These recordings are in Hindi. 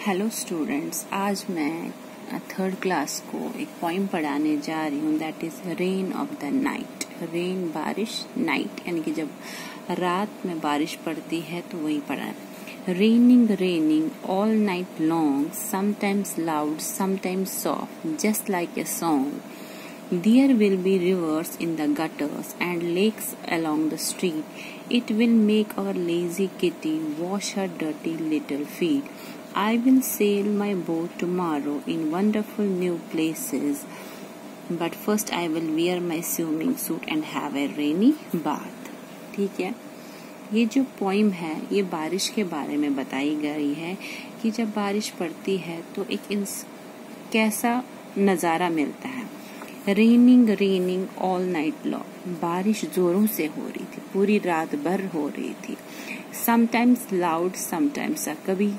हेलो स्टूडेंट्स, आज मैं थर्ड क्लास को एक पोइम पढ़ाने जा रही हूँ। That is rain of the night. Rain बारिश, नाइट यानी कि जब रात में बारिश पड़ती है तो वही पढ़ा है। Raining raining all night long, sometimes loud sometimes soft, just like a song. There will be rivers in the gutters and lakes along the street. It will make our lazy kitty wash her dirty little feet. I will sail my boat tomorrow in wonderful new places. But first I will wear my swimming suit and have a rainy bath. ठीक है, ये जो पोइम है ये बारिश के बारे में बताई गई है कि जब बारिश पड़ती है तो एक कैसा नज़ारा मिलता है। Raining raining all night long, बारिश जोरों से हो रही थी, पूरी रात भर हो रही थी। समटाइम्स लाउड समटाइम्स, कभी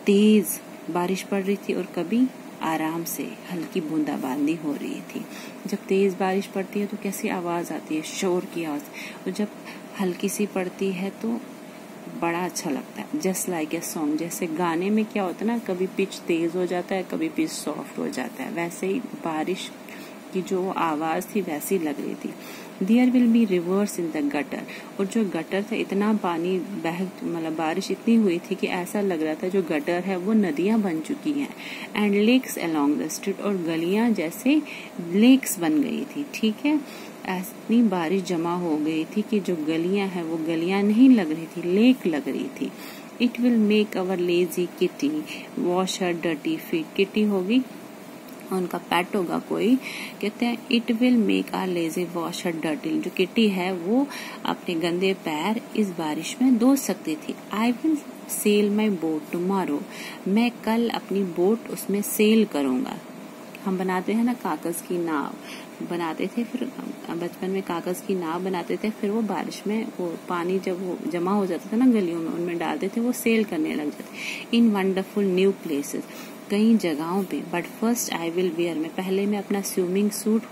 तेज बारिश पड़ रही थी और कभी आराम से हल्की बूंदाबांदी हो रही थी। जब तेज बारिश पड़ती है तो कैसी आवाज आती है, शोर की आवाज, और जब हल्की सी पड़ती है तो बड़ा अच्छा लगता है। जस्ट लाइक ए सॉन्ग, जैसे गाने में क्या होता है ना, कभी पिच तेज हो जाता है, कभी पिच सॉफ्ट हो जाता है, वैसे ही बारिश की जो आवाज थी वैसी लग रही थी। There will be rivers in the gutter, और जो गटर था इतना पानी मतलब बारिश इतनी हुई थी कि ऐसा लग रहा था जो गटर है वो नदियां बन चुकी हैं। And lakes along the street, और गलियां जैसे लेक्स बन गई थी। ठीक है, ऐसी बारिश जमा हो गई थी कि जो गलियां हैं वो गलियां नहीं लग रही थी, लेक लग रही थी। It will make our lazy kitty wash her dirty feet. Kitty होगी, उनका पेट होगा कोई, कहते हैं it will make our lazy wash her dirty. जो किटी है वो अपने गंदे पैर इस बारिश में धो सकती थी। I will sell my boat tomorrow, मैं कल अपनी बोट उसमें सेल करूंगा। हम बनाते हैं ना कागज की नाव बनाते थे, फिर बचपन में कागज की नाव बनाते थे, फिर वो बारिश में वो पानी जब वो जमा हो जाता था ना गलियों में, उनमें डालते थे, वो सेल करने लग जाते। इन वंडरफुल न्यू प्लेसेस, कई जगहों पे। But first I will where, मैं पहले मैं अपना स्विमिंग सूट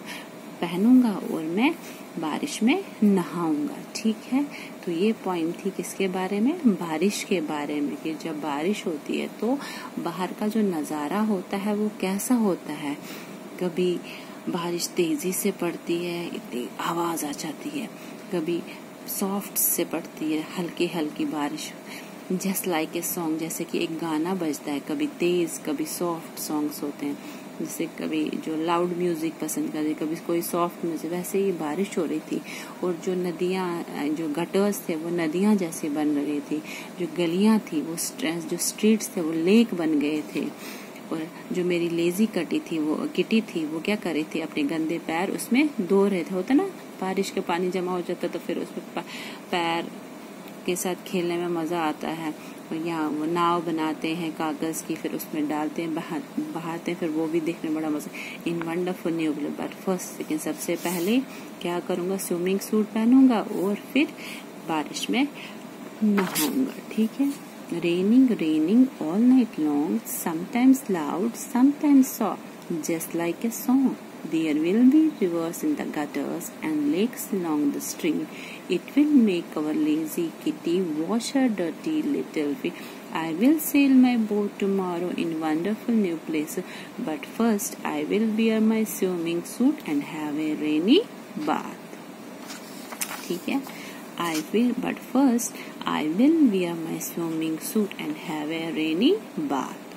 पहनूंगा और मैं बारिश में नहाऊंगा। ठीक है, तो ये पॉइंट थी किसके बारे में, बारिश के बारे में, कि जब बारिश होती है तो बाहर का जो नज़ारा होता है वो कैसा होता है। कभी बारिश तेजी से पड़ती है, इतनी आवाज आ जाती है, कभी सॉफ्ट से पड़ती है, हल्की हल्की बारिश, जस्ट लाइक ए सॉन्ग, जैसे कि एक गाना बजता है, कभी तेज कभी सॉफ्ट सॉन्ग्स होते हैं, जैसे कभी जो लाउड म्यूजिक पसंद करते, कभी कोई सॉफ्ट म्यूजिक। वैसे ही बारिश हो रही थी और जो नदियाँ, जो गटर्स थे वो नदियाँ जैसे बन रही थी, जो गलियाँ थी वो जो स्ट्रीट्स थे वो लेक बन गए थे। और जो मेरी लेजी किटी थी वो क्या कर रही थी, अपने गंदे पैर उसमें धो रहे थे। होता ना, बारिश का पानी जमा हो जाता तो फिर उसमें पैर के साथ खेलने में मजा आता है। और यहाँ वो नाव बनाते हैं कागज की, फिर उसमें डालते हैं, बहाते हैं, फिर वो भी देखने में बड़ा मजा। In wonderful new place, but first लेकिन सबसे पहले क्या करूंगा, स्विमिंग सूट पहनूंगा और फिर बारिश में नहाऊंगा। ठीक है, raining raining all night long, sometimes loud sometimes soft, just like a song. There will be rivers in the gutters and lakes along the street. It will make our lazy kitty wash her dirty little feet. I will sail my boat tomorrow in wonderful new places. But first, I will wear my swimming suit and have a rainy bath. ठीक है, but first, I will wear my swimming suit and have a rainy bath.